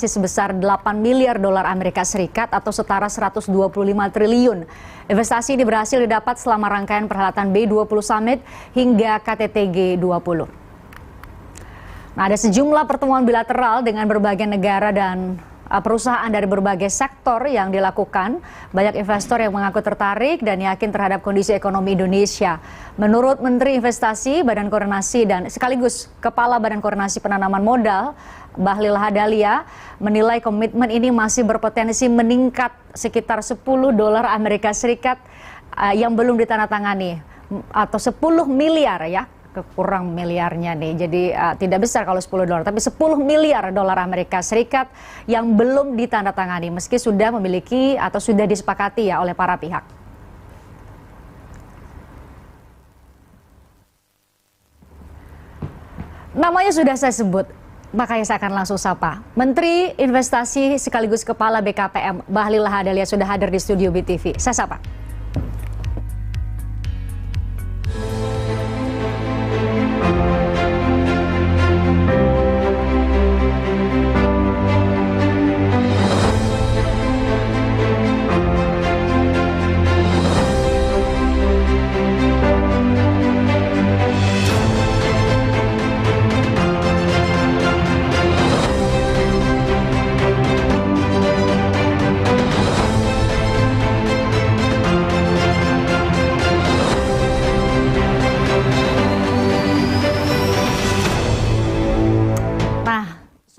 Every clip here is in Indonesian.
sebesar 8 miliar dolar Amerika Serikat atau setara 125 triliun. Investasi ini berhasil didapat selama rangkaian perhelatan B20 Summit hingga KTT G20. Nah, ada sejumlah pertemuan bilateral dengan berbagai negara dan perusahaan dari berbagai sektor yang dilakukan. Banyak investor yang mengaku tertarik dan yakin terhadap kondisi ekonomi Indonesia. Menurut Menteri Investasi, Badan Koordinasi dan sekaligus Kepala Badan Koordinasi Penanaman Modal, Bahlil Lahadalia, menilai komitmen ini masih berpotensi meningkat sekitar 10 dolar Amerika Serikat yang belum ditandatangani, atau 10 miliar ya. Kurang miliarnya nih, jadi tidak besar kalau 10 dolar, tapi 10 miliar dolar Amerika Serikat yang belum ditandatangani meski sudah memiliki atau sudah disepakati ya oleh para pihak. Namanya sudah saya sebut, makanya saya akan langsung sapa. Menteri Investasi sekaligus Kepala BKPM Bahlil Lahadalia sudah hadir di studio BTV. Saya sapa.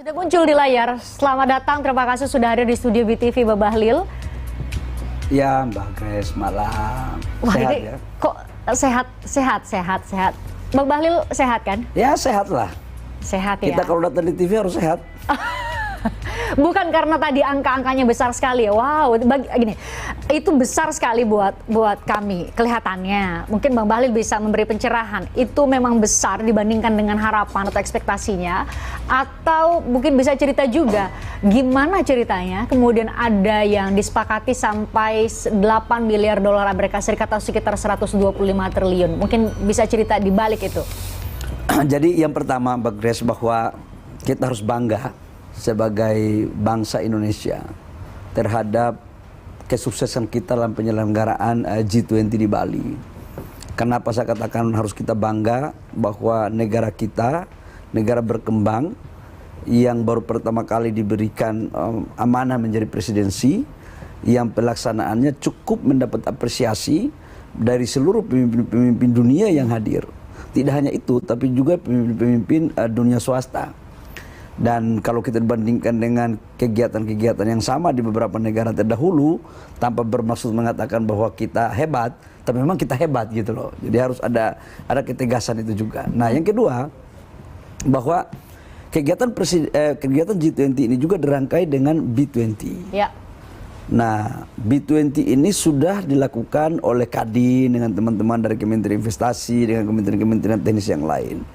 Muncul di layar. Selamat datang, terima kasih sudah hadir di studio BTV, Mbak Bahlil. Ya, Mbak Grace, malam. Wah, sehat ini ya? Kok sehat. Mbak Bahlil sehat kan? Ya, sehat lah. Sehat ya. Kita kalau datang di TV harus sehat. Bukan karena tadi angka-angkanya besar sekali ya. Wow, gini, itu besar sekali buat kami kelihatannya. Mungkin Bang Bahlil bisa memberi pencerahan. Itu memang besar dibandingkan dengan harapan atau ekspektasinya, atau mungkin bisa cerita juga gimana ceritanya kemudian ada yang disepakati sampai 8 miliar dolar Amerika Serikat atau sekitar 125 triliun. Mungkin bisa cerita di balik itu. Jadi yang pertama, Mbak Grace, bahwa kita harus bangga sebagai bangsa Indonesia terhadap kesuksesan kita dalam penyelenggaraan G20 di Bali. Kenapa saya katakan harus kita bangga bahwa negara kita, negara berkembang yang baru pertama kali diberikan amanah menjadi presidensi, yang pelaksanaannya cukup mendapat apresiasi dari seluruh pemimpin dunia yang hadir. Tidak hanya itu, tapi juga pemimpin dunia swasta. Dan kalau kita bandingkan dengan kegiatan-kegiatan yang sama di beberapa negara terdahulu, tanpa bermaksud mengatakan bahwa kita hebat, tapi memang kita hebat gitu loh. Jadi harus ada ketegasan itu juga. Nah, yang kedua, bahwa kegiatan G20 ini juga dirangkai dengan B20. Ya. Nah, B20 ini sudah dilakukan oleh Kadin dengan teman-teman dari Kementerian Investasi, dengan kementerian-kementerian teknis yang lain.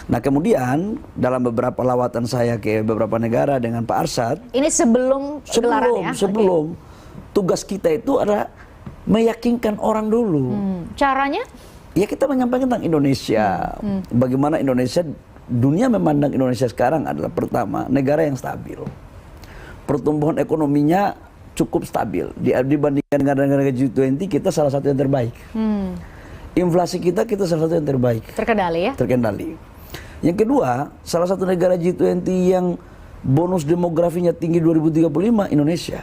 Nah, kemudian dalam beberapa lawatan saya ke beberapa negara dengan Pak Arsyad. Ini sebelum gelaran ya? Sebelum. Okay. Tugas kita itu adalah meyakinkan orang dulu. Caranya? Ya, kita menyampaikan tentang Indonesia. Bagaimana Indonesia, dunia memandang Indonesia sekarang adalah pertama, negara yang stabil. Pertumbuhan ekonominya cukup stabil. Dibandingkan dengan negara G20, kita salah satu yang terbaik. Inflasi kita salah satu yang terbaik. Terkendali ya? Terkendali. Yang kedua, salah satu negara G20 yang bonus demografinya tinggi 2035, Indonesia.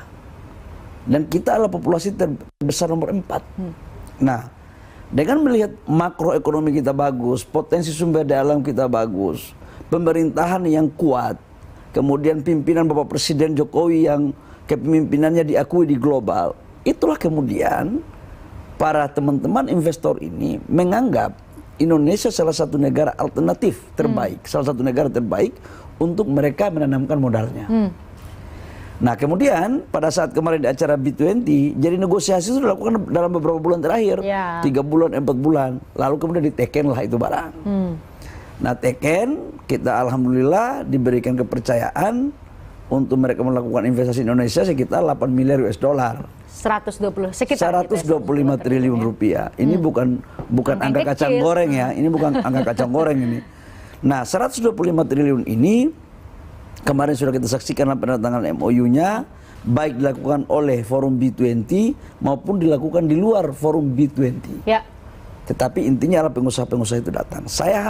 Dan kita adalah populasi terbesar nomor 4. Nah, dengan melihat makroekonomi kita bagus, potensi sumber daya alam kita bagus, pemerintahan yang kuat, kemudian pimpinan Bapak Presiden Jokowi yang kepemimpinannya diakui di global, itulah kemudian para teman-teman investor ini menganggap Indonesia salah satu negara alternatif terbaik, salah satu negara terbaik untuk mereka menanamkan modalnya. Nah, kemudian pada saat kemarin di acara B20, jadi negosiasi itu dilakukan dalam beberapa bulan terakhir, 3 bulan, 4 bulan, lalu kemudian diteken lah itu barang. Nah, teken, kita alhamdulillah diberikan kepercayaan untuk mereka melakukan investasi di Indonesia sekitar 8 miliar US dollar. 125 triliun rupiah. Ini bukan angka kacang goreng ya. Ini bukan angka kacang goreng ini. Nah, 125 triliun ini Kemarin sudah kita saksikan penandatanganan MOU-nya, baik dilakukan oleh forum B20 maupun dilakukan di luar forum B20. Ya. Tetapi intinya adalah pengusaha-pengusaha itu datang. Saya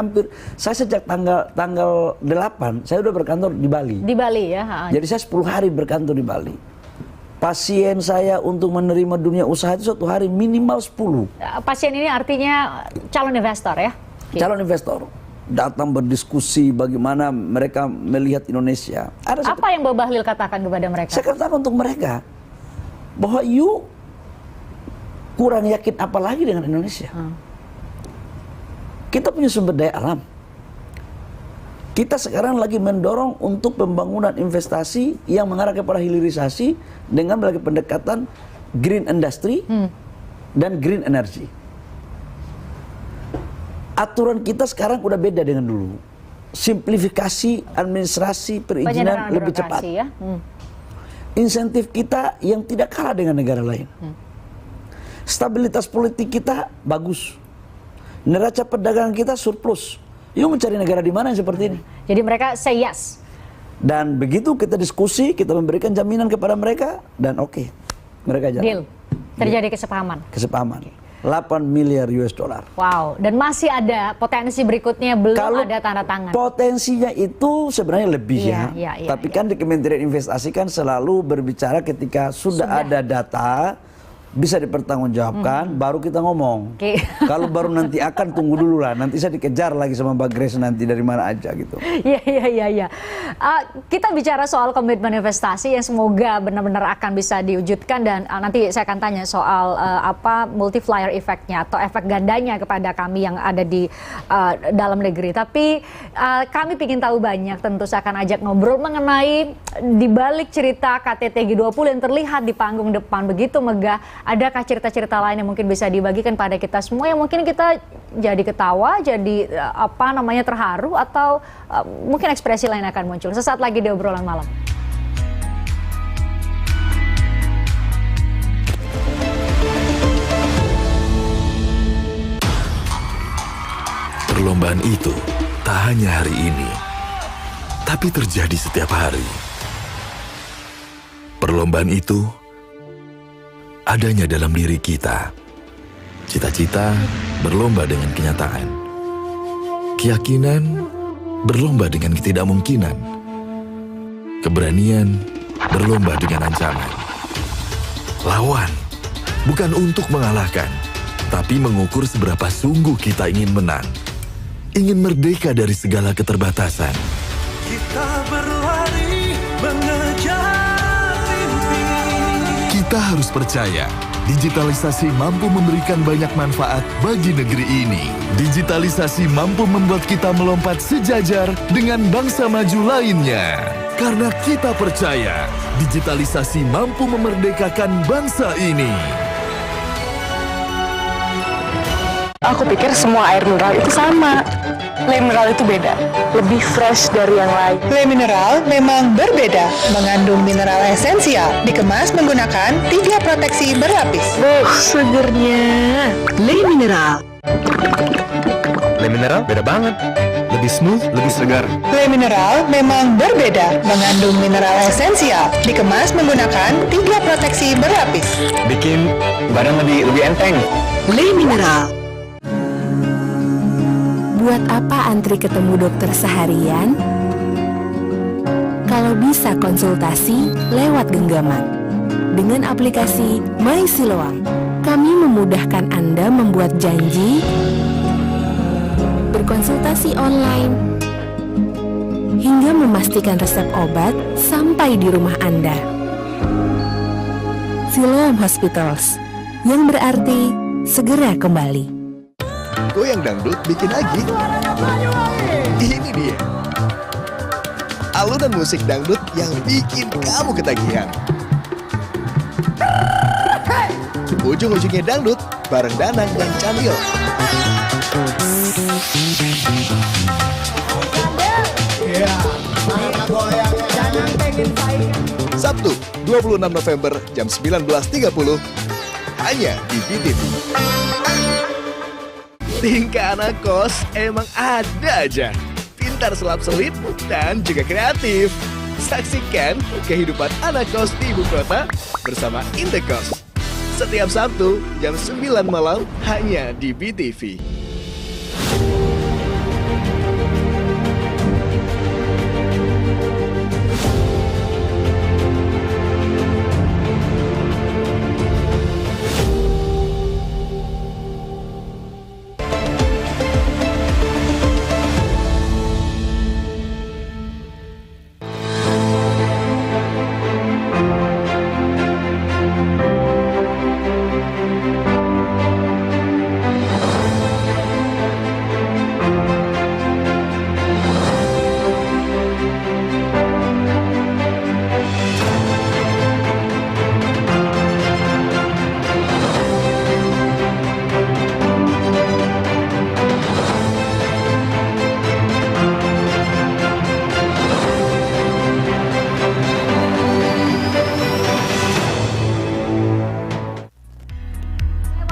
sejak tanggal 8 saya udah berkantor di Bali. Di Bali ya. Jadi saya 10 hari berkantor di Bali. Pasien saya untuk menerima dunia usaha itu 1 hari minimal 10. Pasien ini artinya calon investor ya? Calon investor datang berdiskusi bagaimana mereka melihat Indonesia. Apa yang Bapak Bahlil katakan kepada mereka? Saya katakan untuk mereka bahwa you kurang yakin apa lagi dengan Indonesia. Kita punya sumber daya alam. Kita sekarang lagi mendorong untuk pembangunan investasi yang mengarah kepada hilirisasi dengan melakukan pendekatan green industry dan green energy. Aturan kita sekarang udah beda dengan dulu. Simplifikasi administrasi perizinan lebih cepat. Ya? Insentif kita yang tidak kalah dengan negara lain. Stabilitas politik kita bagus. Neraca perdagangan kita surplus. Yuk mencari negara di mana yang seperti ini. Jadi mereka say yes. Dan begitu kita diskusi, kita memberikan jaminan kepada mereka dan oke, mereka jalan. Deal. Terjadi kesepahaman. Kesepahaman. 8 miliar US dollar. Wow, dan masih ada potensi berikutnya, belum ada tanda tangan. Potensinya itu sebenarnya lebih Iya, Tapi kan di Kementerian Investasi kan selalu berbicara ketika sudah ada data, bisa dipertanggungjawabkan, baru kita ngomong. Kalau baru nanti akan, tunggu dulu lah. Nanti saya dikejar lagi sama Mbak Grace nanti dari mana aja gitu. Iya. Kita bicara soal komitmen investasi yang semoga benar-benar akan bisa diwujudkan, dan nanti saya akan tanya soal multiplier effect-nya atau efek gandanya kepada kami yang ada di dalam negeri. Tapi kami ingin tahu banyak, tentu saya akan ajak ngobrol mengenai dibalik cerita KTT G20 yang terlihat di panggung depan begitu megah. Adakah cerita-cerita lain yang mungkin bisa dibagikan pada kita semua yang mungkin kita jadi ketawa, jadi terharu, atau mungkin ekspresi lain akan muncul sesaat lagi di obrolan malam. Perlombaan itu tak hanya hari ini, tapi terjadi setiap hari. Perlombaan itu adanya dalam diri kita. Cita-cita berlomba dengan kenyataan. Keyakinan berlomba dengan ketidakmungkinan. Keberanian berlomba dengan ancaman. Lawan bukan untuk mengalahkan, tapi mengukur seberapa sungguh kita ingin menang. Ingin merdeka dari segala keterbatasan. Kita berlari mengejar mimpi. Kita harus percaya, digitalisasi mampu memberikan banyak manfaat bagi negeri ini. Digitalisasi mampu membuat kita melompat sejajar dengan bangsa maju lainnya. Karena kita percaya, digitalisasi mampu memerdekakan bangsa ini. Aku pikir semua air mineral itu sama. Le Mineral itu beda, lebih fresh dari yang lain. Le Mineral memang berbeda, mengandung mineral esensial, dikemas menggunakan 3 proteksi berlapis. Segernya. Le Mineral. Le Mineral beda banget, lebih smooth, lebih segar. Le Mineral memang berbeda, mengandung mineral esensial, dikemas menggunakan 3 proteksi berlapis. Bikin badan lebih enteng. Le Mineral. Buat apa antri ketemu dokter seharian? Kalau bisa konsultasi lewat genggaman. Dengan aplikasi My Siloam, kami memudahkan Anda membuat janji, berkonsultasi online, hingga memastikan resep obat sampai di rumah Anda. Siloam Hospitals, yang berarti segera kembali. Goyang dangdut bikin lagi. Ini dia alunan musik dangdut yang bikin kamu ketagihan. Ujung-ujungnya dangdut bareng Danang dan Candil. Sabtu 26 November jam 19.30 hanya di BTV. Tingkah anak kos emang ada aja. Pintar selap-selip dan juga kreatif. Saksikan kehidupan anak kos di ibu kota bersama Indekos. Setiap Sabtu jam 9 malam hanya di BTV.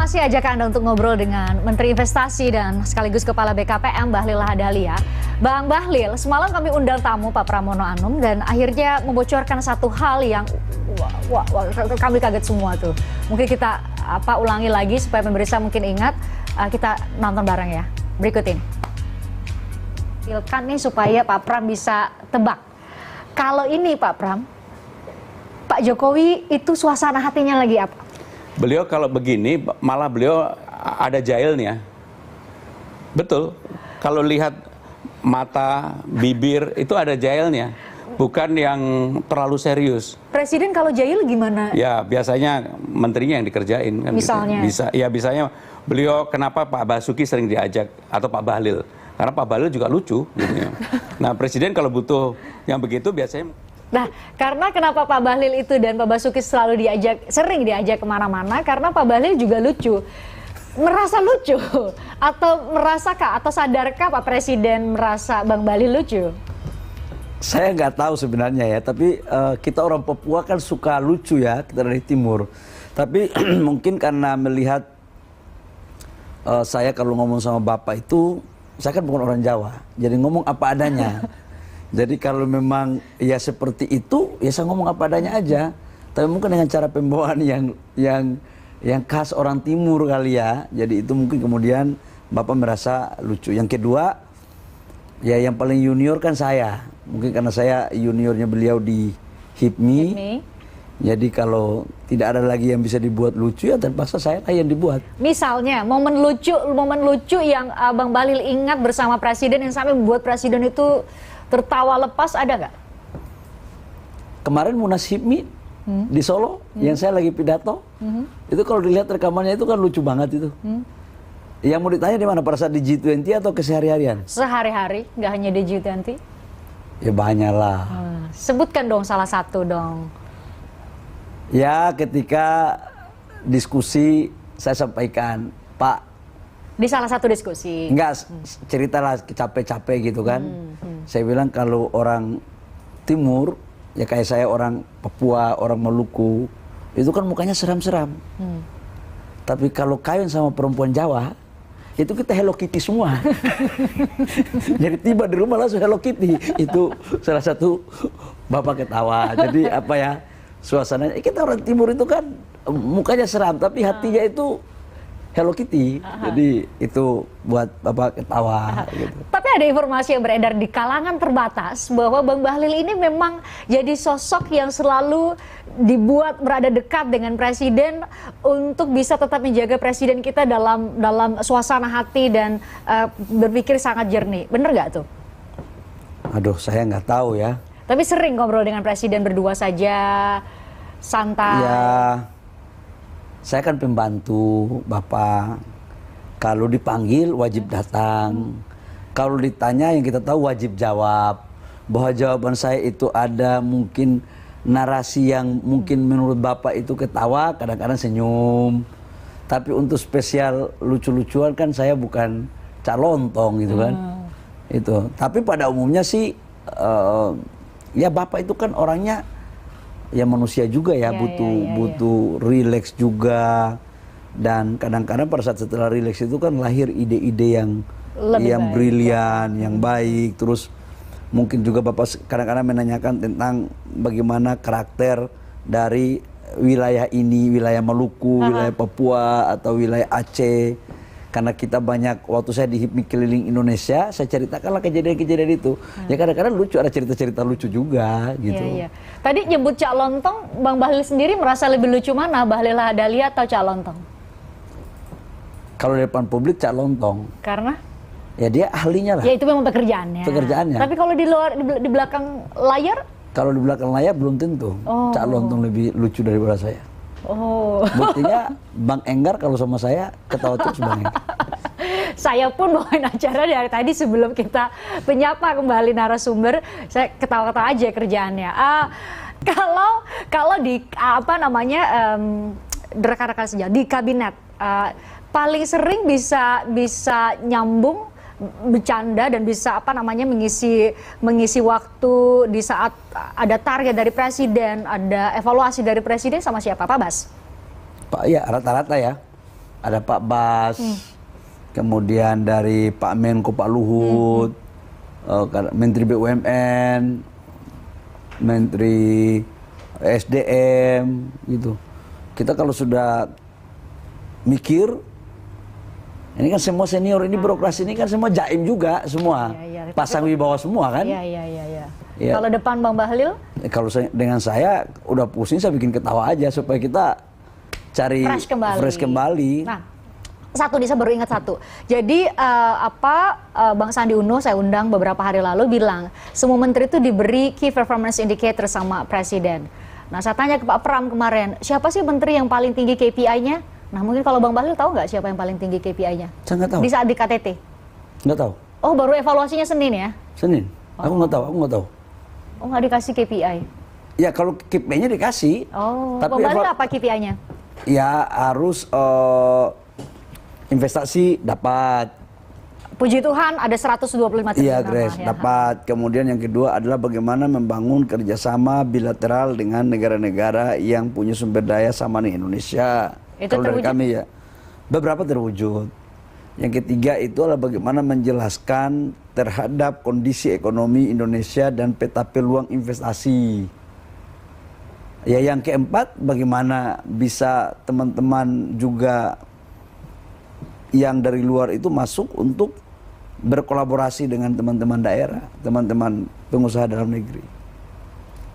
Masih ajak Anda untuk ngobrol dengan Menteri Investasi dan sekaligus Kepala BKPM Bahlil Lahadalia. Bang Bahlil, semalam kami undang tamu Pak Pramono Anung dan akhirnya membocorkan satu hal yang kami kaget semua tuh. Mungkin kita ulangi lagi supaya pemirsa mungkin ingat, kita nonton bareng ya. Berikut ini. Silkan nih supaya Pak Pram bisa tebak. Kalau ini Pak Pram, Pak Jokowi itu suasana hatinya lagi apa? Beliau kalau begini malah beliau ada jahilnya. Betul. Kalau lihat mata, bibir itu ada jahilnya. Bukan yang terlalu serius. Presiden kalau jahil gimana? Ya biasanya menterinya yang dikerjain kan. Misalnya? Gitu. Misalnya beliau kenapa Pak Basuki sering diajak atau Pak Bahlil? Karena Pak Bahlil juga lucu. Gitu ya. Nah presiden kalau butuh yang begitu biasanya. Nah, karena kenapa Pak Bahlil itu dan Pak Basuki sering diajak kemana-mana, karena Pak Bahlil juga lucu. Merasa lucu? Atau merasakah, atau sadarkah Pak Presiden merasa Bang Bahlil lucu? Saya nggak tahu sebenarnya ya, tapi kita orang Papua kan suka lucu ya, kita dari timur. Tapi mungkin karena melihat saya kalau ngomong sama Bapak itu, saya kan bukan orang Jawa, jadi ngomong apa adanya. Jadi kalau memang ya seperti itu, ya saya ngomong apa adanya aja. Tapi mungkin dengan cara pembawaan yang khas orang timur kali ya. Jadi itu mungkin kemudian Bapak merasa lucu. Yang kedua, ya yang paling junior kan saya. Mungkin karena saya juniornya beliau di HIPMI. Jadi kalau tidak ada lagi yang bisa dibuat lucu, ya terpaksa saya lah yang dibuat. Misalnya momen lucu yang Bang Bahlil ingat bersama Presiden yang sampai membuat Presiden itu tertawa lepas, ada nggak? Kemarin Munas HIPMI di Solo, yang saya lagi pidato, itu kalau dilihat rekamannya itu kan lucu banget itu. Yang mau ditanya di mana, pada saat di G20 atau kesehari-harian? Sehari-hari, nggak hanya di G20? Ya banyak lah. Sebutkan dong salah satu dong. Ya ketika diskusi saya sampaikan, Pak, di salah satu diskusi. Enggak, ceritalah capek-capek gitu kan. Saya bilang kalau orang timur, ya kayak saya orang Papua, orang Maluku, itu kan mukanya seram-seram. Tapi kalau kawin sama perempuan Jawa, itu kita Hello Kitty semua. Jadi tiba di rumah langsung Hello Kitty. Itu salah satu Bapak ketawa. Jadi apa ya, suasananya, kita orang timur itu kan mukanya seram, tapi hatinya itu Hello Kitty. Jadi itu buat Bapak ketawa gitu. Tapi ada informasi yang beredar di kalangan terbatas bahwa Bang Bahlil ini memang jadi sosok yang selalu dibuat berada dekat dengan Presiden untuk bisa tetap menjaga Presiden kita dalam suasana hati dan berpikir sangat jernih. Bener nggak tuh? Aduh, saya nggak tahu ya. Tapi sering ngobrol dengan Presiden berdua saja, santai. Ya, saya kan pembantu Bapak. Kalau dipanggil wajib datang. Kalau ditanya yang kita tahu wajib jawab. Bahwa jawaban saya itu ada mungkin narasi yang mungkin menurut Bapak itu ketawa, kadang-kadang senyum. Tapi untuk spesial lucu-lucuan kan saya bukan cak lontong gitu kan. Itu. Tapi pada umumnya sih ya Bapak itu kan orangnya ya manusia juga ya, butuh relax juga, dan kadang-kadang pada saat setelah relax itu kan lahir ide-ide yang brilian, yang baik. Terus Mungkin juga Bapak kadang-kadang menanyakan tentang bagaimana karakter dari wilayah ini, wilayah Maluku, wilayah Papua, atau wilayah Aceh. Karena kita banyak, waktu saya di HIPMI keliling Indonesia, saya ceritakanlah kejadian-kejadian itu. Ya kadang-kadang lucu, ada cerita-cerita lucu juga gitu. Iya, iya. Tadi nyebut Cak Lontong, Bang Bahlil sendiri merasa lebih lucu mana, Bahlil Lahadalia atau Cak Lontong? Kalau di depan publik Cak Lontong. Karena? Ya dia ahlinya lah. Ya itu memang pekerjaannya. Pekerjaannya. Tapi kalau di luar, di belakang layar? Kalau di belakang layar belum tentu. Cak Lontong lebih lucu daripada saya. Oh. Buktinya Bang Enggar kalau sama saya ketawa terus Bang Enggar. Saya pun bawain acara dari tadi sebelum kita menyapa kembali narasumber, saya ketawa-ketawa aja kerjaannya. Kalau di apa namanya rekan-rekan sejauh di kabinet paling sering bisa nyambung bercanda dan bisa apa namanya mengisi waktu di saat ada target dari presiden, ada evaluasi dari presiden sama siapa? Pak Bas? Pak ya rata-rata ya. Ada Pak Bas, kemudian dari Pak Menko Pak Luhut, Menteri BUMN, Menteri SDM gitu. Kita kalau sudah mikir, ini kan semua senior, ini birokrasi ini kan semua jaim juga semua, pasang wibawa semua kan. Iya. Ya. Kalau depan Bang Bahlil? Kalau dengan saya udah pusing, saya bikin ketawa aja supaya kita cari fresh kembali. Nah, satu nih saya baru ingat satu. Jadi Bang Sandi Uno saya undang beberapa hari lalu bilang semua menteri itu diberi key performance indicator sama presiden. Nah saya tanya ke Pak Pram kemarin, siapa sih menteri yang paling tinggi KPI-nya? Nah mungkin kalau Bang Bahlil tahu nggak siapa yang paling tinggi KPI-nya? Saya nggak tahu. Di saat di KTT? Nggak tahu. Oh baru evaluasinya Senin ya? Senin. Aku nggak tahu. Oh nggak dikasih KPI? Ya kalau KPI-nya dikasih. Oh. Tapi Bang Bahlil apa KPI-nya? Ya harus investasi dapat. Puji Tuhan ada 125 triliun. Iya Grace, dapat. Kemudian yang kedua adalah bagaimana membangun kerjasama bilateral dengan negara-negara yang punya sumber daya sama nih Indonesia. Itu kalau dari kami ya, beberapa terwujud. Yang ketiga itu adalah bagaimana menjelaskan terhadap kondisi ekonomi Indonesia dan peta peluang investasi. Ya yang keempat, bagaimana bisa teman-teman juga yang dari luar itu masuk untuk berkolaborasi dengan teman-teman daerah, teman-teman pengusaha dalam negeri.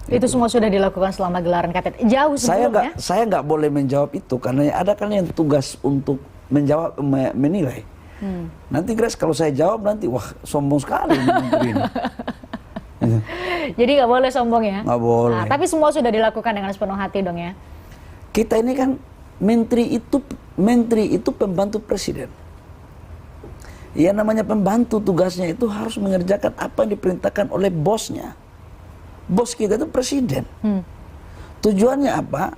Itu semua sudah dilakukan selama gelaran KTT. Jauh sebelumnya? Saya nggak boleh menjawab itu karena ada kan yang tugas untuk menjawab, menilai. Nanti Grace kalau saya jawab nanti wah sombong sekali menteri ini. Jadi nggak boleh sombong ya? Nggak boleh. Nah, tapi semua sudah dilakukan dengan sepenuh hati dong ya? Kita ini kan menteri itu pembantu presiden. Ya namanya pembantu tugasnya itu harus mengerjakan apa yang diperintahkan oleh bosnya. Bos kita itu presiden. Tujuannya apa?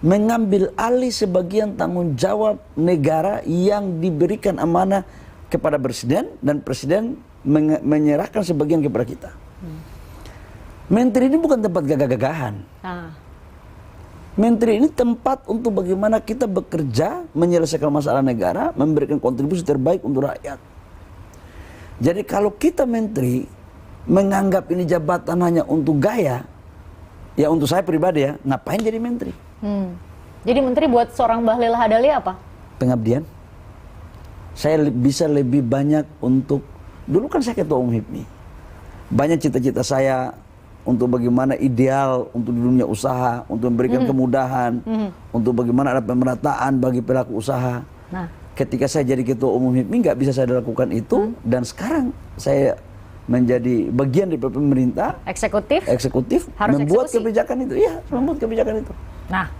Mengambil alih sebagian tanggung jawab negara yang diberikan amanah kepada presiden dan presiden menyerahkan sebagian kepada kita. Menteri ini bukan tempat gagah-gagahan. Menteri ini tempat untuk bagaimana kita bekerja, menyelesaikan masalah negara, memberikan kontribusi terbaik untuk rakyat. Jadi kalau kita menteri menganggap ini jabatan hanya untuk gaya, ya untuk saya pribadi ya, ngapain jadi menteri? Jadi menteri buat seorang Bahlil Lahadalia apa? Pengabdian. Saya bisa lebih banyak untuk, dulu kan saya ketua umum HIPMI. Banyak cita-cita saya untuk bagaimana ideal untuk di dunia usaha, untuk memberikan kemudahan, untuk bagaimana ada pemerataan bagi pelaku usaha. Nah. Ketika saya jadi ketua umum HIPMI nggak bisa saya lakukan itu, dan sekarang saya menjadi bagian dari pemerintah eksekutif harus membuat eksekusi. kebijakan itu, iya membuat kebijakan itu. Nah,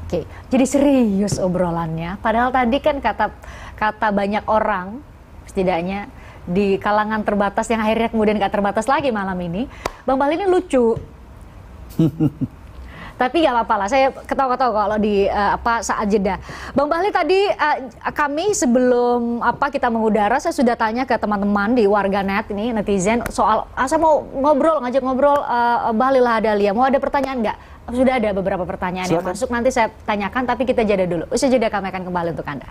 oke, jadi serius obrolannya. Padahal tadi kan kata banyak orang, setidaknya di kalangan terbatas yang akhirnya kemudian nggak terbatas lagi malam ini, Bang Bahlil ini lucu. Tapi nggak apa-apa lah, saya ketawa-ketawa kalau di saat jeda. Bang Bahlil tadi kami sebelum kita mengudara, saya sudah tanya ke teman-teman di warganet ini, netizen, soal saya mau ngajak ngobrol Bahlil Lahadalia. Mau ada pertanyaan nggak? Sudah ada beberapa pertanyaan yang masuk, nanti saya tanyakan, tapi kita jeda dulu. Usai jeda kami akan kembali untuk Anda.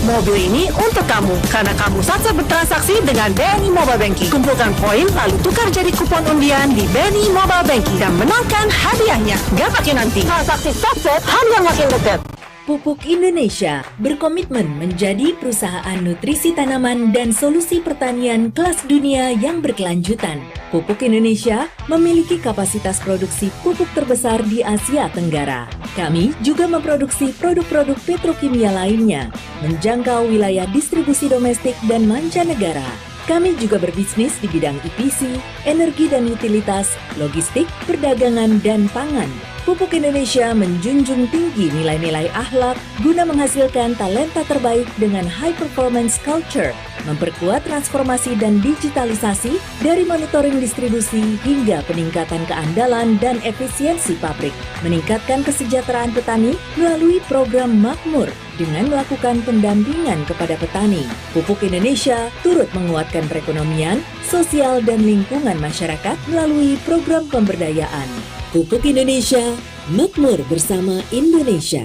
Mobil ini untuk kamu, karena kamu sat-sat bertransaksi dengan BNI Mobile Banking. Kumpulkan poin, lalu tukar jadi kupon undian di BNI Mobile Banking dan menangkan hadiahnya. Gak pakai nanti. Transaksi sat-sat, harga makin dekat. Pupuk Indonesia berkomitmen menjadi perusahaan nutrisi tanaman dan solusi pertanian kelas dunia yang berkelanjutan. Pupuk Indonesia memiliki kapasitas produksi pupuk terbesar di Asia Tenggara. Kami juga memproduksi produk-produk petrokimia lainnya, menjangkau wilayah distribusi domestik dan mancanegara. Kami juga berbisnis di bidang EPC, energi dan utilitas, logistik, perdagangan, dan pangan. Pupuk Indonesia menjunjung tinggi nilai-nilai akhlak guna menghasilkan talenta terbaik dengan high performance culture, memperkuat transformasi dan digitalisasi dari monitoring distribusi hingga peningkatan keandalan dan efisiensi pabrik, meningkatkan kesejahteraan petani melalui program Makmur dengan melakukan pendampingan kepada petani. Pupuk Indonesia turut menguatkan perekonomian, sosial, dan lingkungan masyarakat melalui program pemberdayaan. Pupuk Indonesia, makmur bersama Indonesia.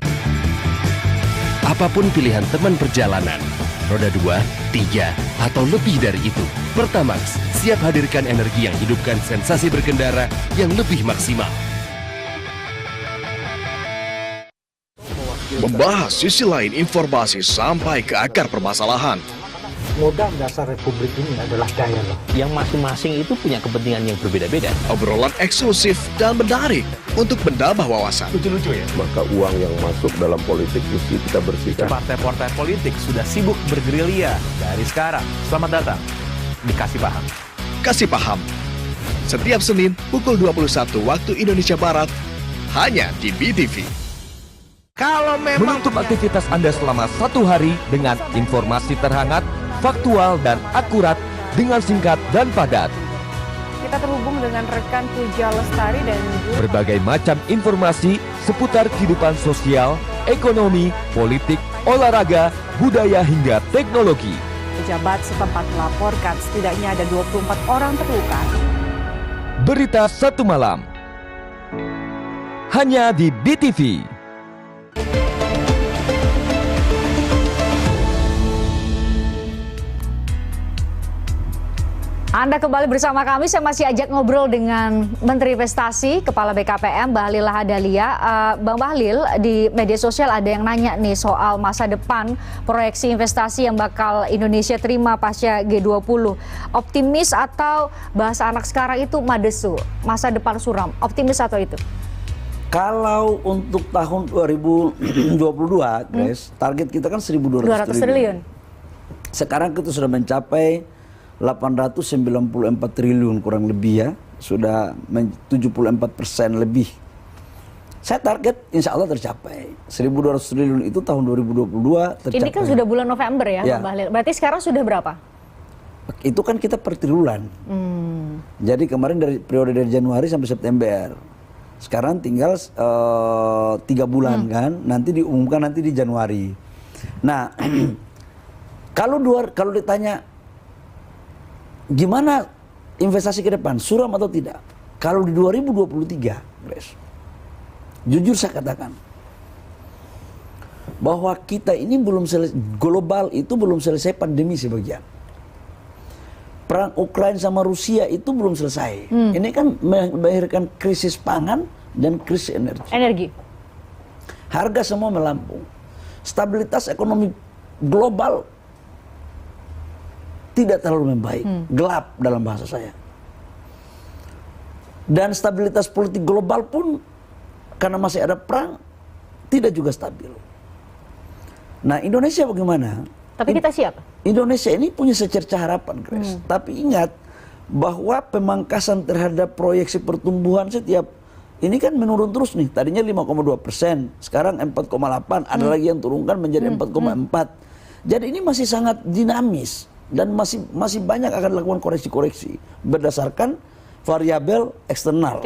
Apapun pilihan teman perjalanan, roda 2, 3, atau lebih dari itu, Pertamax siap hadirkan energi yang hidupkan sensasi berkendara yang lebih maksimal. Membahas sisi lain informasi sampai ke akar permasalahan. Modal dasar Republik ini adalah dialog, yang masing-masing itu punya kepentingan yang berbeda-beda. Obrolan eksklusif dan menarik untuk menambah wawasan. Lucu-lucu ya? Maka uang yang masuk dalam politik mesti kita bersihkan. Partai-partai politik sudah sibuk bergerilya dari sekarang. Selamat datang di Kasih Paham. Kasih Paham. Setiap Senin pukul 21 waktu Indonesia Barat, hanya di BTV. Kalau memang menutup aktivitas Anda selama 1 hari dengan informasi terhangat, faktual dan akurat dengan singkat dan padat. Kita terhubung dengan rekan Puja Lestari dan berbagai macam informasi seputar kehidupan sosial, ekonomi, politik, olahraga, budaya hingga teknologi. Pejabat setempat melaporkan setidaknya ada 24 orang terluka. Berita 1 malam hanya di BTV. Anda kembali bersama kami, saya masih ajak ngobrol dengan Menteri Investasi, Kepala BKPM, Bahlil Lahadalia. Bang Bahlil, di media sosial ada yang nanya nih soal masa depan proyeksi investasi yang bakal Indonesia terima pasca G20. Optimis atau bahasa anak sekarang itu madesu, masa depan suram, optimis atau itu? Kalau untuk tahun 2022, Grace, target kita kan 1.200 triliun. Sekarang kita sudah mencapai 894 triliun kurang lebih ya, sudah 74% lebih. Saya target insya Allah tercapai. 1.200 triliun itu tahun 2022 tercapai. Ini kan sudah bulan November ya, Bang Bahlil. Berarti sekarang sudah berapa? Itu kan kita per triwulan. Jadi kemarin dari periode dari Januari sampai September. Sekarang tinggal 3 bulan kan, nanti diumumkan nanti di Januari. Nah, kalau ditanya gimana investasi ke depan, suram atau tidak? Kalau di 2023, Grace, jujur saya katakan bahwa kita ini belum selesai, global itu belum selesai pandemi sebagian. Perang Ukraina sama Rusia itu belum selesai. Ini kan melahirkan krisis pangan dan krisis energi. Harga semua melambung. Stabilitas ekonomi global tidak terlalu membaik, gelap dalam bahasa saya. Dan stabilitas politik global pun karena masih ada perang tidak juga stabil. Nah, Indonesia bagaimana? Tapi kita siap. Indonesia ini punya secerca harapan, Grace. Tapi ingat bahwa pemangkasan terhadap proyeksi pertumbuhan setiap ini kan menurun terus nih. Tadinya 5,2%, sekarang 4,8%, ada lagi yang turunkan menjadi 4,4%. Jadi ini masih sangat dinamis. Dan masih banyak akan dilakukan koreksi-koreksi berdasarkan variabel eksternal.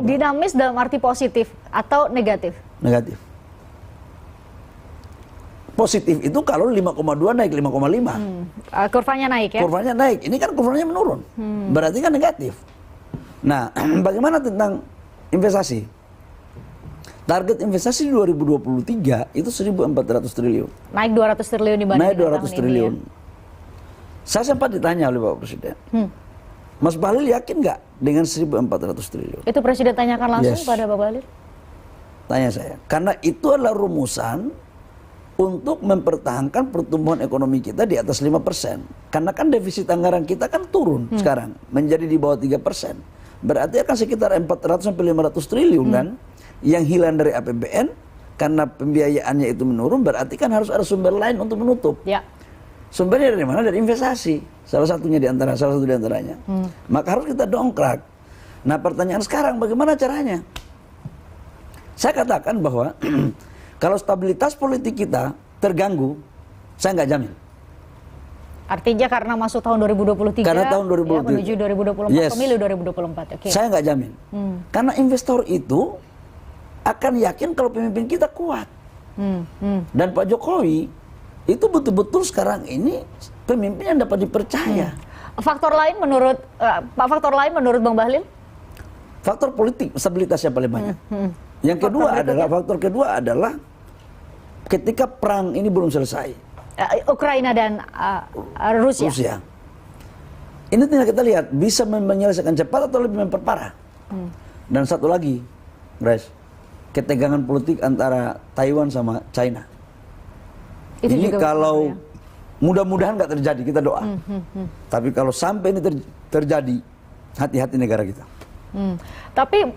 Dinamis dalam arti positif atau negatif? Negatif. Positif itu kalau 5,2 naik 5,5. Kurvanya naik ya? Kurvanya naik. Ini kan kurvanya menurun. Berarti kan negatif. Nah, bagaimana tentang investasi? Target investasi di 2023 itu 1.400 triliun. Naik 200 triliun dibanding Naik 200 tahun triliun. ini. Saya sempat ditanya oleh Bapak Presiden, Mas Bahlil yakin nggak dengan 1.400 triliun? Itu Presiden tanyakan langsung Yes. pada Bapak Bahlil? Tanya saya. Karena itu adalah rumusan untuk mempertahankan pertumbuhan ekonomi kita di atas 5%. Karena kan defisit anggaran kita kan turun sekarang, menjadi di bawah 3%. Berarti akan sekitar 400 sampai 500 triliun kan, yang hilang dari APBN karena pembiayaannya itu menurun, berarti kan harus ada sumber lain untuk menutup. Ya. Sumbernya dari mana? Dari investasi. Salah satu di antaranya. Maka harus kita dongkrak. Nah, pertanyaan sekarang bagaimana caranya? Saya katakan bahwa kalau stabilitas politik kita terganggu, saya nggak jamin. Artinya karena masuk tahun 2023, Karena tahun 2023. ya, menuju 2024, Yes. pemilu 2024. Oke. Saya nggak jamin. Karena investor itu akan yakin kalau pemimpin kita kuat. Dan Pak Jokowi itu betul-betul sekarang ini pemimpin yang dapat dipercaya. Faktor lain menurut faktor lain menurut Bang Bahlil? Faktor politik stabilitasnya paling banyak. Yang faktor kedua adalah ketika perang ini belum selesai. Ukraina dan Rusia. Ini tinggal kita lihat bisa menyelesaikan cepat atau lebih memperparah. Dan satu lagi, Grace, ketegangan politik antara Taiwan sama China. Itu ini juga kalau mudah-mudahan nggak terjadi, kita doa. Tapi kalau sampai ini terjadi, hati-hati negara kita. Tapi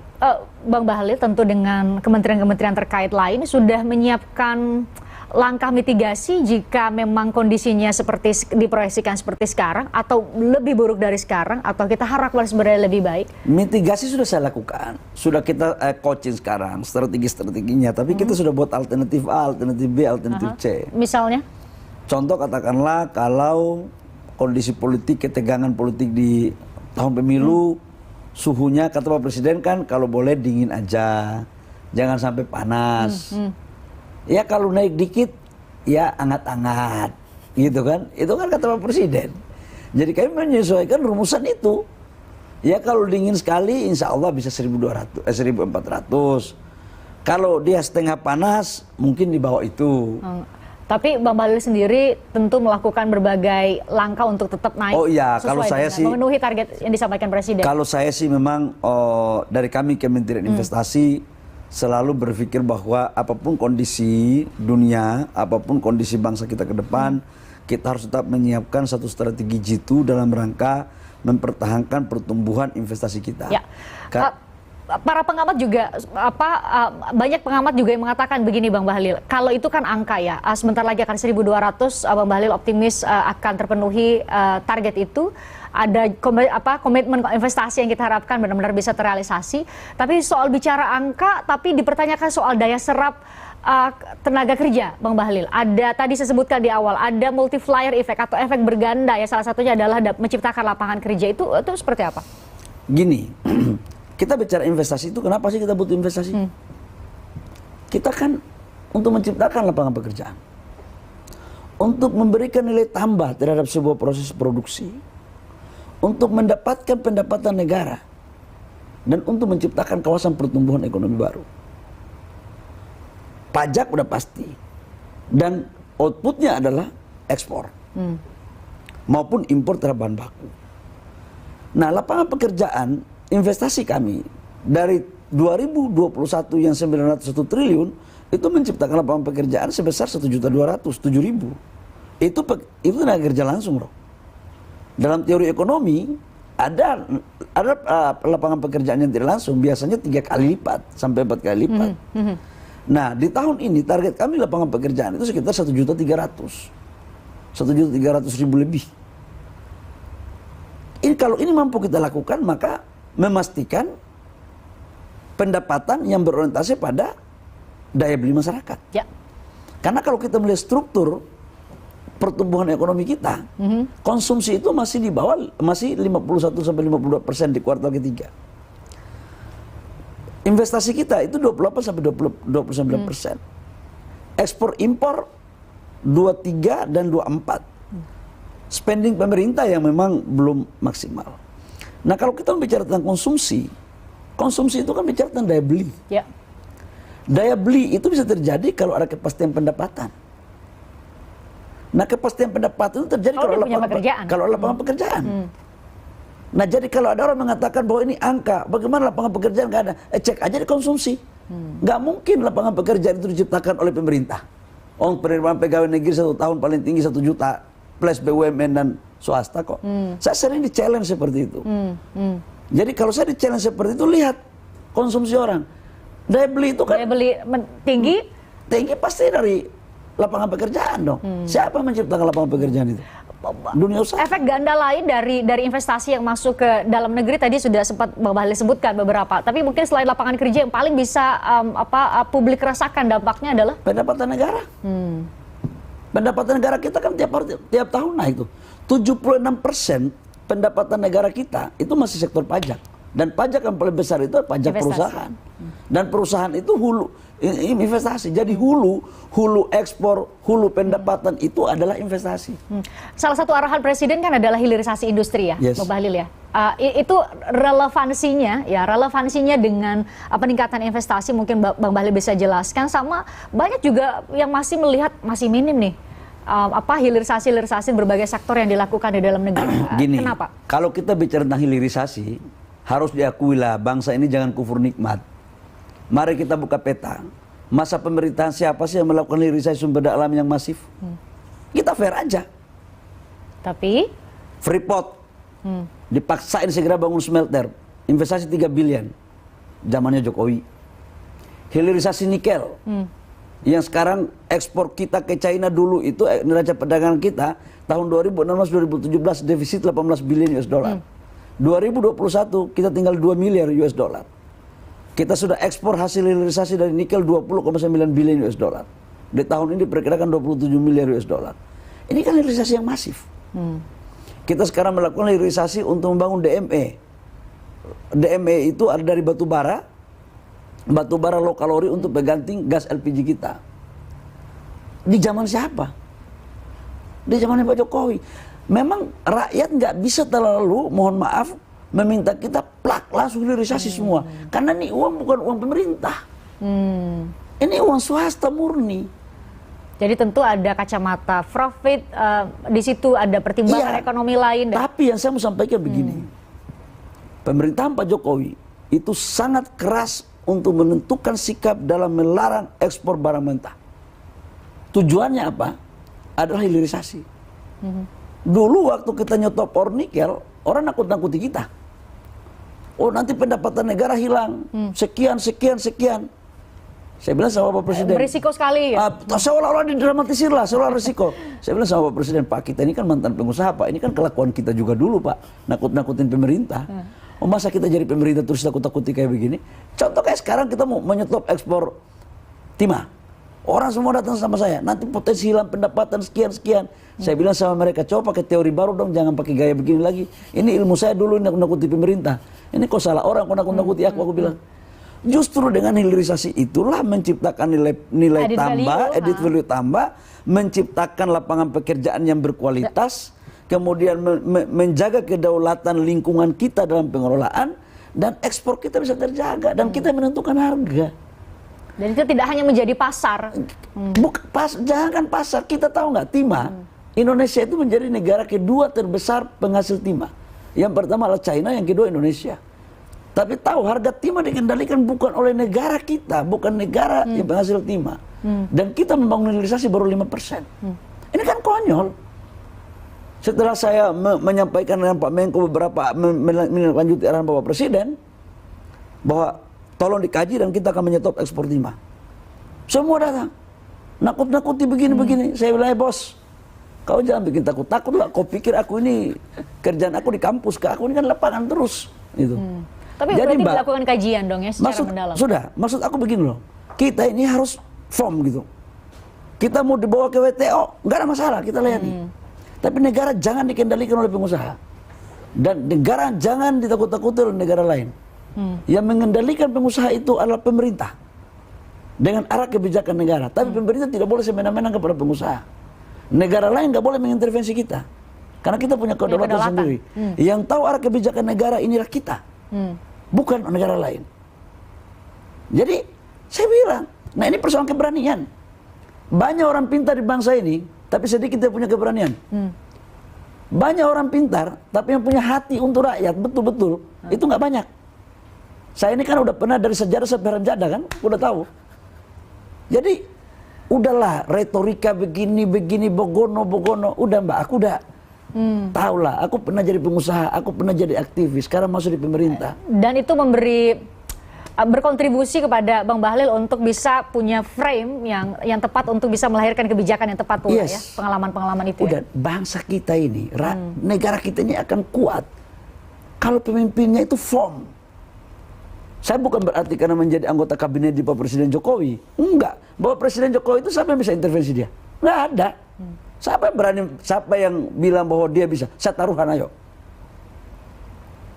Bang Bahlil tentu dengan kementerian-kementerian terkait lain sudah menyiapkan langkah mitigasi jika memang kondisinya seperti diproyeksikan seperti sekarang, atau lebih buruk dari sekarang, atau kita harapkan sebenarnya lebih baik? Mitigasi sudah saya lakukan, sudah kita coaching sekarang strategi-strateginya, tapi kita sudah buat alternatif A, alternatif B, alternatif C. Misalnya? Contoh katakanlah kalau kondisi politik, ketegangan politik di tahun pemilu, suhunya kata Pak Presiden kan kalau boleh dingin aja, jangan sampai panas. Ya kalau naik dikit ya angat-angat, gitu kan? Itu kan kata Pak Presiden. Jadi kami menyesuaikan rumusan itu. Ya kalau dingin sekali insya Allah bisa 1.400. Kalau dia setengah panas mungkin di bawah itu. Tapi Bang Bahlil sendiri tentu melakukan berbagai langkah untuk tetap naik. Oh iya, kalau saya sih memenuhi target yang disampaikan Presiden. Kalau saya sih memang dari kami Kementerian Investasi selalu berpikir bahwa apapun kondisi dunia, apapun kondisi bangsa kita ke depan, kita harus tetap menyiapkan satu strategi jitu dalam rangka mempertahankan pertumbuhan investasi kita. Ya. Para pengamat juga banyak pengamat juga yang mengatakan begini Bang Bahlil, kalau itu kan angka ya, sebentar lagi akan 1.200, Bang Bahlil optimis akan terpenuhi target itu. Ada komitmen investasi yang kita harapkan benar-benar bisa terrealisasi. Tapi soal bicara angka, tapi dipertanyakan soal daya serap tenaga kerja, Bang Bahlil. Ada tadi saya sebutkan di awal, ada multiplier effect atau efek berganda ya, salah satunya adalah menciptakan lapangan kerja. Itu seperti apa? Gini, kita bicara investasi itu kenapa sih kita butuh investasi? Kita kan untuk menciptakan lapangan pekerjaan, untuk memberikan nilai tambah terhadap sebuah proses produksi, untuk mendapatkan pendapatan negara, dan untuk menciptakan kawasan pertumbuhan ekonomi baru. Pajak udah pasti, dan outputnya adalah ekspor maupun impor terhadap bahan baku. Nah, lapangan pekerjaan investasi kami dari 2021 yang 901 triliun itu menciptakan lapangan pekerjaan sebesar 1.207.000. Itu tenaga kerja langsung, loh. Dalam teori ekonomi ada lapangan pekerjaan yang tidak langsung, biasanya 3 kali lipat sampai 4 kali lipat. Nah, di tahun ini target kami lapangan pekerjaan itu sekitar 1.300.000 lebih. Kalau ini mampu kita lakukan, maka memastikan pendapatan yang berorientasi pada daya beli masyarakat. Ya. Karena kalau kita melihat struktur pertumbuhan ekonomi kita, konsumsi itu masih di bawah, masih 51-52% di kuartal ketiga. Investasi kita itu 28-29%. Ekspor impor 23 dan 24. Spending pemerintah yang memang belum maksimal. Nah, kalau kita bicara tentang konsumsi itu kan bicara tentang daya beli. Ya. Daya beli itu bisa terjadi kalau ada kepastian pendapatan. Nah, kepastian pendapatan itu terjadi kalau lapangan pekerjaan. Nah, jadi kalau ada orang mengatakan bahwa ini angka, bagaimana lapangan pekerjaan nggak ada? Cek aja di konsumsi. Nggak mungkin lapangan pekerjaan itu diciptakan oleh pemerintah. Penerimaan pegawai negeri 1 tahun paling tinggi 1 juta plus BUMN dan swasta kok. Saya sering di-challenge seperti itu. Jadi kalau saya di-challenge seperti itu, lihat konsumsi orang. Daya beli itu kan daya beli tinggi? Tinggi pasti dari lapangan pekerjaan dong. Siapa menciptakan lapangan pekerjaan itu? Dunia usaha. Efek ganda lain dari investasi yang masuk ke dalam negeri tadi sudah sempat Bang Bahlil sebutkan beberapa. Tapi mungkin selain lapangan kerja yang paling bisa publik rasakan dampaknya adalah pendapatan negara. Pendapatan negara kita kan tiap tahun naik itu. 76% pendapatan negara kita itu masih sektor pajak. Dan pajak yang paling besar itu pajak perusahaan. Dan perusahaan itu hulu investasi. Jadi hulu ekspor, hulu pendapatan itu adalah investasi. Salah satu arahan Presiden kan adalah hilirisasi industri ya, Yes. Bang Bahlil ya. Itu relevansinya dengan peningkatan investasi mungkin Bang Bahlil bisa jelaskan. Sama banyak juga yang masih melihat masih minim nih. Hilirisasi berbagai sektor yang dilakukan di dalam negeri. Gini, kenapa? kalau kita bicara tentang hilirisasi, harus diakuilah bangsa ini jangan kufur nikmat. Mari kita buka peta. Masa pemerintahan siapa sih yang melakukan hilirisasi sumber daya alam yang masif? Kita fair aja. Tapi Freeport dipaksain segera bangun smelter, investasi 3 billion zamannya Jokowi. Hilirisasi nikel. Yang sekarang ekspor kita ke China dulu itu neraca perdagangan kita tahun 2016-2017 defisit 18 billion US dollar. 2021 kita tinggal 2 miliar US dollar. Kita sudah ekspor hasil hilirisasi dari nikel 20,9 billion US dollar. Di tahun ini diperkirakan 27 miliar US dollar. Ini kan hilirisasi yang masif. Kita sekarang melakukan hilirisasi untuk membangun DME. DME itu ada dari batu bara low kalori untuk pengganti gas LPG kita. Di zaman siapa? Di zamannya Pak Jokowi. Memang rakyat nggak bisa terlalu, mohon maaf, meminta kita plak langsung hilirisasi semua. Karena ini uang bukan uang pemerintah. Ini uang swasta murni. Jadi tentu ada kacamata profit, di situ ada pertimbangan ekonomi lain. Tapi yang saya mau sampaikan begini. Pemerintahan Pak Jokowi itu sangat keras untuk menentukan sikap dalam melarang ekspor barang mentah. Tujuannya apa? Adalah hilirisasi. Dulu waktu kita nyetop ore nikel, orang nakut-nakuti kita. Oh, nanti pendapatan negara hilang. Sekian. Saya bilang sama Pak Presiden. Berisiko sekali ya? Seolah-olah didramatisir lah, seolah risiko. Saya bilang sama Pak Presiden, Pak, kita ini kan mantan pengusaha, Pak. Ini kan kelakuan kita juga dulu, Pak. Nakut-nakutin pemerintah. Oh, masa kita jadi pemerintah terus takut-takuti kayak begini? Contoh kayak sekarang kita mau menyetop ekspor timah. Orang semua datang sama saya, nanti potensi hilang pendapatan sekian. Saya bilang sama mereka, coba pakai teori baru dong, jangan pakai gaya begini lagi. Ini ilmu saya dulu nakut-nakuti pemerintah. Ini kok salah orang, kok nakut-nakuti aku bilang. Justru dengan hilirisasi itulah menciptakan nilai tambah, added value tambah, menciptakan lapangan pekerjaan yang berkualitas, kemudian menjaga kedaulatan lingkungan kita dalam pengelolaan, dan ekspor kita bisa terjaga, dan kita menentukan harga. Dan itu tidak hanya menjadi pasar. Jangan pasar, kita tahu nggak timah, Indonesia itu menjadi negara kedua terbesar penghasil timah. Yang pertama adalah China, yang kedua Indonesia. Tapi tahu harga timah dikendalikan bukan oleh negara kita, bukan negara yang penghasil timah. Dan kita membangun hilirisasi baru 5%. Ini kan konyol. Setelah saya menyampaikan dengan Pak Menko beberapa menindaklanjuti arahan Bapak Presiden bahwa tolong dikaji dan kita akan menyetop ekspor timah. Semua datang. Nakut-nakuti begini-begini. Saya bilang, bos, kau jangan bikin takut-takut lah. Kau pikir aku ini kerjaan aku di kampus, aku ini kan lapangan terus. Gitu. Tapi jadi, berarti dilakukan kajian dong ya secara mendalam. Maksud aku begini loh. Kita ini harus firm gitu. Kita mau dibawa ke WTO, nggak ada masalah, kita layani. Tapi negara jangan dikendalikan oleh pengusaha. Dan negara jangan ditakut-takuti oleh negara lain. Yang mengendalikan pengusaha itu adalah pemerintah. Dengan arah kebijakan negara. Tapi pemerintah tidak boleh semena-mena kepada pengusaha. Negara lain nggak boleh mengintervensi kita. Karena kita punya kedaulatan sendiri. Yang tahu arah kebijakan negara inilah kita. Bukan negara lain. Jadi saya bilang, Nah ini persoalan keberanian. Banyak orang pintar di bangsa ini, tapi sedikit yang punya keberanian. Banyak orang pintar, tapi yang punya hati untuk rakyat, betul-betul, itu nggak banyak. Saya ini kan udah pernah dari sejarah sampai Ranjada kan, udah tahu. Jadi, udahlah retorika begini, bogono, udah Mbak, aku udah tahu lah. Aku pernah jadi pengusaha, aku pernah jadi aktivis, sekarang masuk di pemerintah. Dan itu berkontribusi kepada Bang Bahlil untuk bisa punya frame yang tepat untuk bisa melahirkan kebijakan yang tepat pula ya, pengalaman-pengalaman itu. Udah, bangsa kita ini, negara kita ini akan kuat kalau pemimpinnya itu firm. Saya bukan berarti karena menjadi anggota kabinet di Pak Presiden Jokowi, enggak. Bahwa Presiden Jokowi itu siapa yang bisa intervensi dia? Enggak ada. Siapa yang bilang bahwa dia bisa? Saya taruhan, ayo.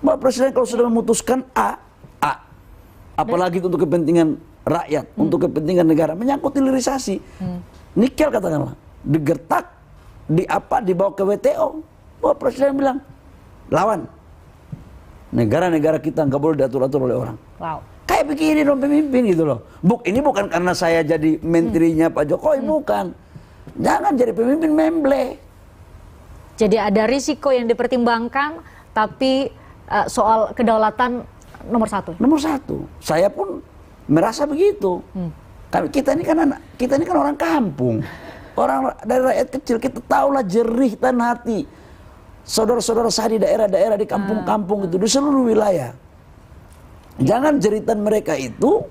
Pak Presiden kalau sudah memutuskan A. Apalagi untuk kepentingan rakyat, untuk kepentingan negara, menyangkut hilirisasi. Nikel katakanlah, digertak, dibawa ke WTO. Bahwa Presiden bilang, lawan. Negara-negara kita nggak boleh diatur-atur oleh orang. Wow. Kayak begini dong pemimpin gitu loh. Ini bukan karena saya jadi menterinya Pak Jokowi, bukan. Jangan jadi pemimpin memble. Jadi ada risiko yang dipertimbangkan, tapi soal kedaulatan nomor satu. Nomor satu. Saya pun merasa begitu. Kita ini kan orang kampung, orang dari rakyat kecil. Kita tahulah jerih dan hati saudara-saudara saya di daerah-daerah, di kampung-kampung itu, di seluruh wilayah. Jangan jeritan mereka itu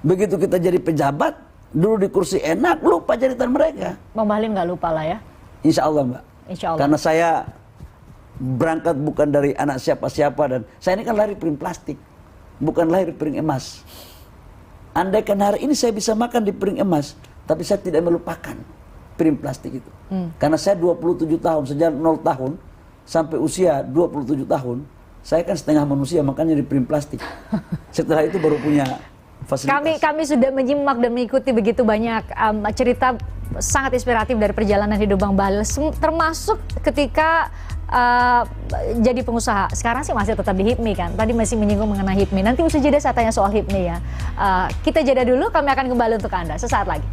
begitu kita jadi pejabat, dulu di kursi enak, lupa jeritan mereka. Bang Bahlil nggak lupa lah ya. Insya Allah Mbak. Insya Allah. Karena saya berangkat bukan dari anak siapa-siapa, dan saya ini kan lahir piring plastik, bukan lahir piring emas. Andaikan hari ini saya bisa makan di piring emas, tapi saya tidak melupakan piring plastik itu. Karena saya 27 tahun, sejak 0 tahun sampai usia 27 tahun, saya kan setengah manusia, makanya di piring plastik. Setelah itu baru punya fasilitas. Kami sudah menyimak dan mengikuti begitu banyak cerita sangat inspiratif dari perjalanan hidup Bang Bahlil, termasuk ketika jadi pengusaha. Sekarang sih masih tetap di HIPMI kan. Tadi masih menyinggung mengenai HIPMI. Nanti usai jeda saya tanya soal HIPMI ya. Kita jeda dulu, kami akan kembali untuk Anda sesaat lagi.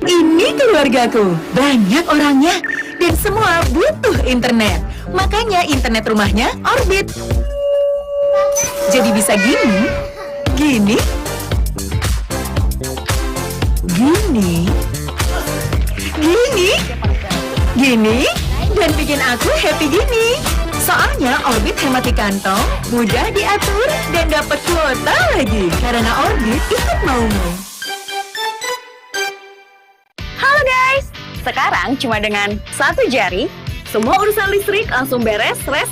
Ini keluargaku, banyak orangnya, dan semua butuh internet. Makanya internet rumahnya Orbit. Jadi bisa gini, gini, dan bikin aku happy gini. Soalnya Orbit hemat di kantong, mudah diatur, dan dapat kuota lagi. Karena Orbit ikut maumu. Halo guys, sekarang cuma dengan satu jari, semua urusan listrik langsung beres, res.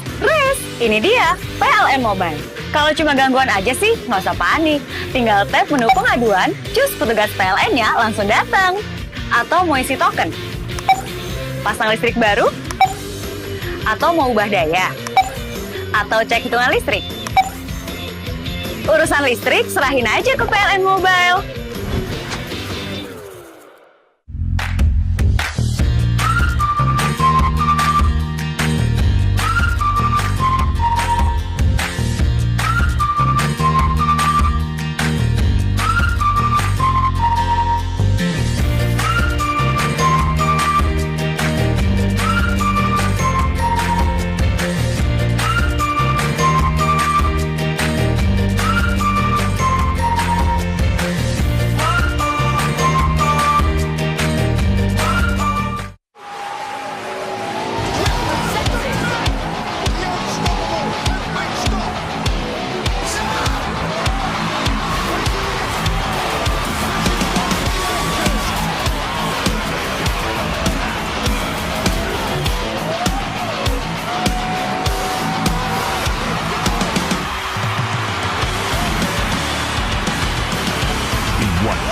Ini dia, PLN Mobile. Kalau cuma gangguan aja sih, nggak usah panik. Tinggal tap menu pengaduan, cus petugas PLN-nya langsung datang. Atau mau isi token, pasang listrik baru, atau mau ubah daya, atau cek hitungan listrik. Urusan listrik serahin aja ke PLN Mobile.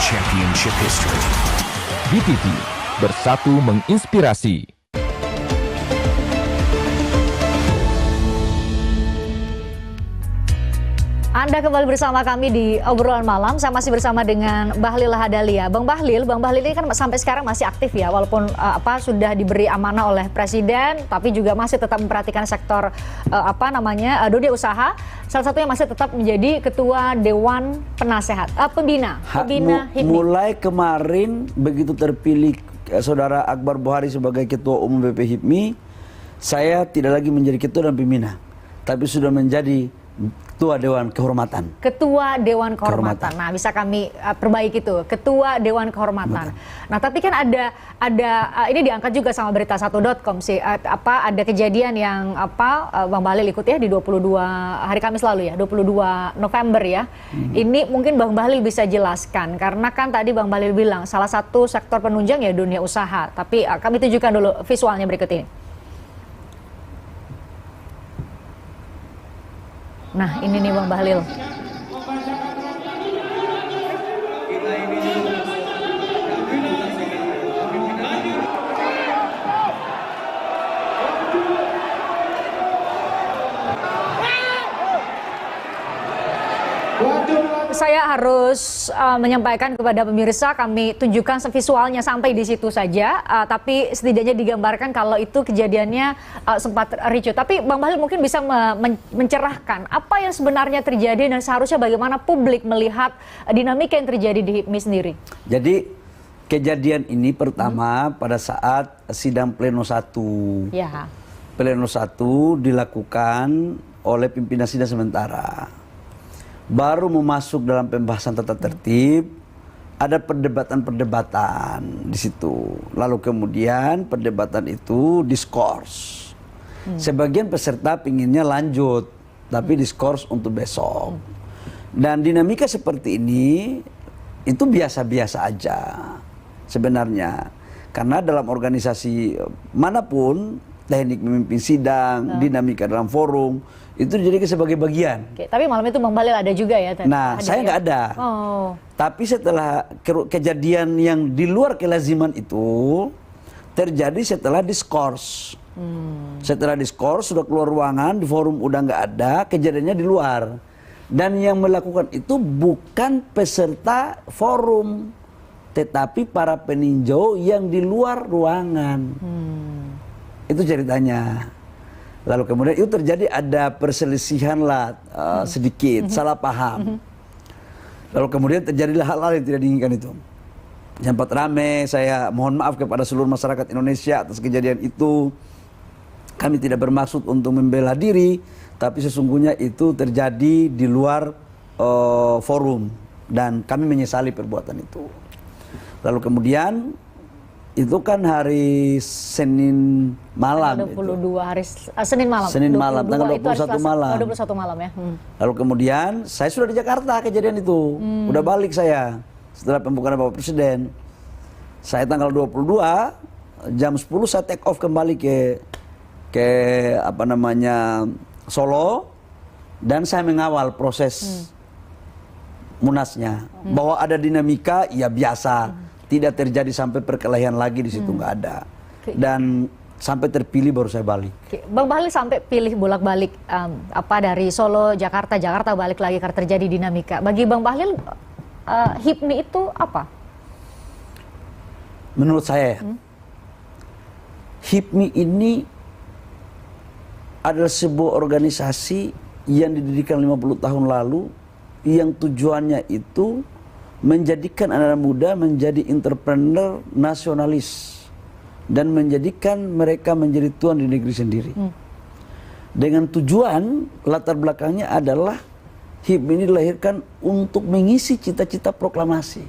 Championship History. BTV, bersatu menginspirasi. Anda kembali bersama kami di obrolan malam. Saya masih bersama dengan Bahlil Lahadalia. Bang Bahlil ini kan sampai sekarang masih aktif ya, walaupun sudah diberi amanah oleh Presiden, tapi juga masih tetap memperhatikan sektor dunia usaha. Salah satunya masih tetap menjadi Ketua Dewan Penasehat, Pembina HIPMI. Mulai kemarin begitu terpilih Saudara Akbar Buhari sebagai Ketua Umum BP HIPMI, saya tidak lagi menjadi Ketua dan Pembina, tapi sudah menjadi Ketua Dewan Kehormatan. Ketua Dewan Kehormatan. Nah, bisa kami perbaiki itu, Ketua Dewan Kehormatan. Nah, tapi kan ada ini diangkat juga sama berita1.com sih. Ada kejadian yang Bang Bahlil ikut ya di 22 hari Kamis lalu ya, 22 November ya. Ini mungkin Bang Bahlil bisa jelaskan karena kan tadi Bang Bahlil bilang salah satu sektor penunjang ya dunia usaha. Tapi kami tunjukkan dulu visualnya berikut ini. Nah, ini nih Bang Bahlil. Saya harus menyampaikan kepada pemirsa, kami tunjukkan visualnya sampai di situ saja, tapi setidaknya digambarkan kalau itu kejadiannya sempat ricuh. Tapi Bang Bahlil mungkin bisa mencerahkan apa yang sebenarnya terjadi dan seharusnya bagaimana publik melihat dinamika yang terjadi di HIPMI sendiri. Jadi kejadian ini pertama pada saat sidang pleno 1. Ya. Pleno 1 dilakukan oleh pimpinan sidang sementara. Baru memasuk dalam pembahasan tata tertib, ada perdebatan-perdebatan di situ. Lalu kemudian perdebatan itu diskors. Sebagian peserta pinginnya lanjut, tapi diskors untuk besok. Dan dinamika seperti ini itu biasa-biasa aja sebenarnya. Karena dalam organisasi manapun, teknik memimpin sidang, dinamika dalam forum, itu dijadikan sebagai bagian. Oke, tapi malam itu Bang Bahlil ada juga ya? Nah, saya nggak ada. Oh. Tapi setelah kejadian yang di luar kelaziman itu terjadi setelah diskors. Setelah diskors sudah keluar ruangan, di forum udah nggak ada, kejadiannya di luar. Dan yang melakukan itu bukan peserta forum, tetapi para peninjau yang di luar ruangan. Itu ceritanya. Lalu kemudian itu terjadi ada perselisihan lah sedikit, salah paham. Lalu kemudian terjadilah hal-hal yang tidak diinginkan itu. Sempat rame, saya mohon maaf kepada seluruh masyarakat Indonesia atas kejadian itu. Kami tidak bermaksud untuk membela diri, tapi sesungguhnya itu terjadi di luar forum. Dan kami menyesali perbuatan itu. Lalu kemudian itu kan hari Senin malam. 22 hari Senin malam. Senin malam, tanggal 21 malam. 21 malam ya. Lalu kemudian saya sudah di Jakarta kejadian itu. Udah balik saya setelah pembukaan Bapak Presiden. Saya tanggal 22 jam 10 saya take off kembali ke Solo dan saya mengawal proses munasnya. Bahwa ada dinamika ya biasa. Tidak terjadi sampai perkelahian lagi di situ, nggak ada. Dan sampai terpilih baru saya balik. Bang Bahlil sampai pilih bolak-balik dari Solo, Jakarta balik lagi karena terjadi dinamika. Bagi Bang Bahlil HIPMI itu apa? Menurut saya HIPMI ini adalah sebuah organisasi yang didirikan 50 tahun lalu yang tujuannya itu menjadikan anak-anak muda menjadi entrepreneur nasionalis dan menjadikan mereka menjadi tuan di negeri sendiri. Dengan tujuan latar belakangnya adalah HIPMI ini dilahirkan untuk mengisi cita-cita proklamasi.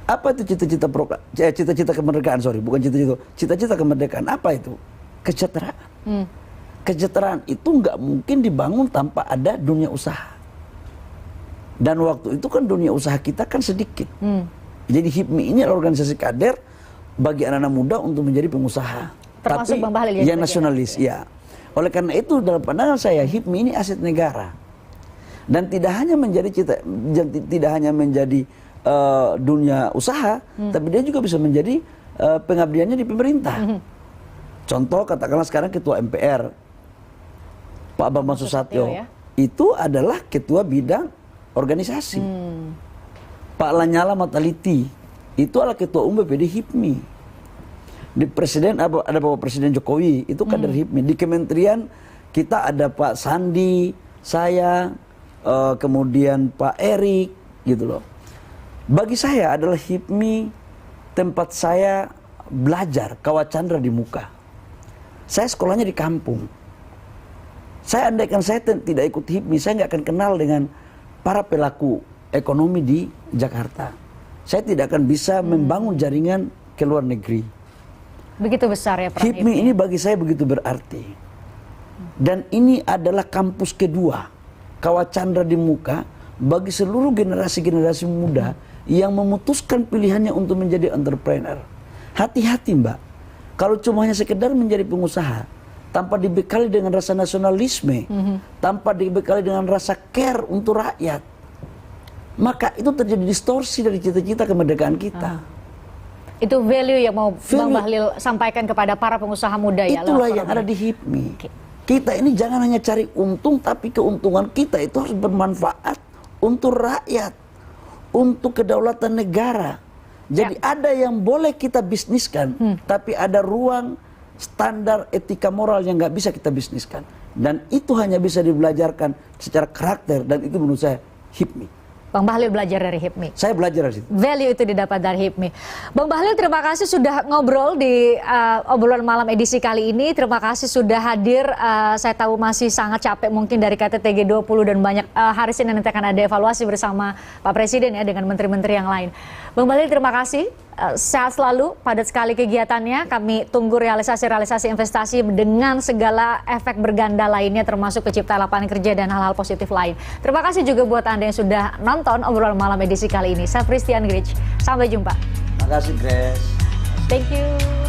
Apa itu cita-cita kemerdekaan? Bukan cita-cita kemerdekaan. Apa itu? Kesejahteraan. Kesejahteraan itu nggak mungkin dibangun tanpa ada dunia usaha. Dan waktu itu kan dunia usaha kita kan sedikit. Jadi HIPMI ini adalah organisasi kader bagi anak-anak muda untuk menjadi pengusaha. Termasuk Bang Bahlil yang nasionalis, ya. Oleh karena itu dalam pandangan saya HIPMI ini aset negara. Dan tidak hanya menjadi dunia usaha, tapi dia juga bisa menjadi pengabdiannya di pemerintah. Contoh katakanlah sekarang Ketua MPR Pak Bambang Susatyo. itu adalah ketua bidang organisasi. Pak Lanyala Mataliti itu adalah ketua umum BPD HIPMI. Di presiden ada Bapak Presiden Jokowi, itu kader HIPMI. Di kementerian kita ada Pak Sandi, saya, kemudian Pak Erik, gitu loh. Bagi saya adalah HIPMI tempat saya belajar kawacandra di muka. Saya sekolahnya di kampung. Saya andaikan saya tidak ikut HIPMI, saya nggak akan kenal dengan para pelaku ekonomi di Jakarta. Saya tidak akan bisa membangun jaringan ke luar negeri. Begitu besar ya peran HIPMI ini bagi saya begitu berarti. Dan ini adalah kampus kedua kawacandra di muka bagi seluruh generasi-generasi muda yang memutuskan pilihannya untuk menjadi entrepreneur. Hati-hati Mbak, kalau cuma hanya sekedar menjadi pengusaha tanpa dibekali dengan rasa nasionalisme, tanpa dibekali dengan rasa care untuk rakyat, maka itu terjadi distorsi dari cita-cita kemerdekaan kita. Itu value yang mau Bang Bahlil sampaikan kepada para pengusaha muda ya. Itulah yang ada di HIPMI. Kita ini jangan hanya cari untung, tapi keuntungan kita itu harus bermanfaat untuk rakyat, untuk kedaulatan negara. Jadi ada yang boleh kita bisniskan, tapi ada ruang standar etika moral yang nggak bisa kita bisniskan. Dan itu hanya bisa dibelajarkan secara karakter, dan itu menurut saya HIPMI. Bang Bahlil belajar dari HIPMI. Saya belajar dari situ. Value itu didapat dari HIPMI. Bang Bahlil, terima kasih sudah ngobrol di obrolan malam edisi kali ini. Terima kasih sudah hadir. Saya tahu masih sangat capek mungkin dari KTT G20 dan banyak hari Senin nanti akan ada evaluasi bersama Pak Presiden ya dengan menteri-menteri yang lain. Bang Bahlil, terima kasih. Sehat selalu, padat sekali kegiatannya. Kami tunggu realisasi-realisasi investasi dengan segala efek berganda lainnya termasuk penciptaan lapangan kerja dan hal-hal positif lain. Terima kasih juga buat Anda yang sudah nonton obrolan malam edisi kali ini. Saya Christian Grich. Sampai jumpa. Terima kasih Grace. Thank you.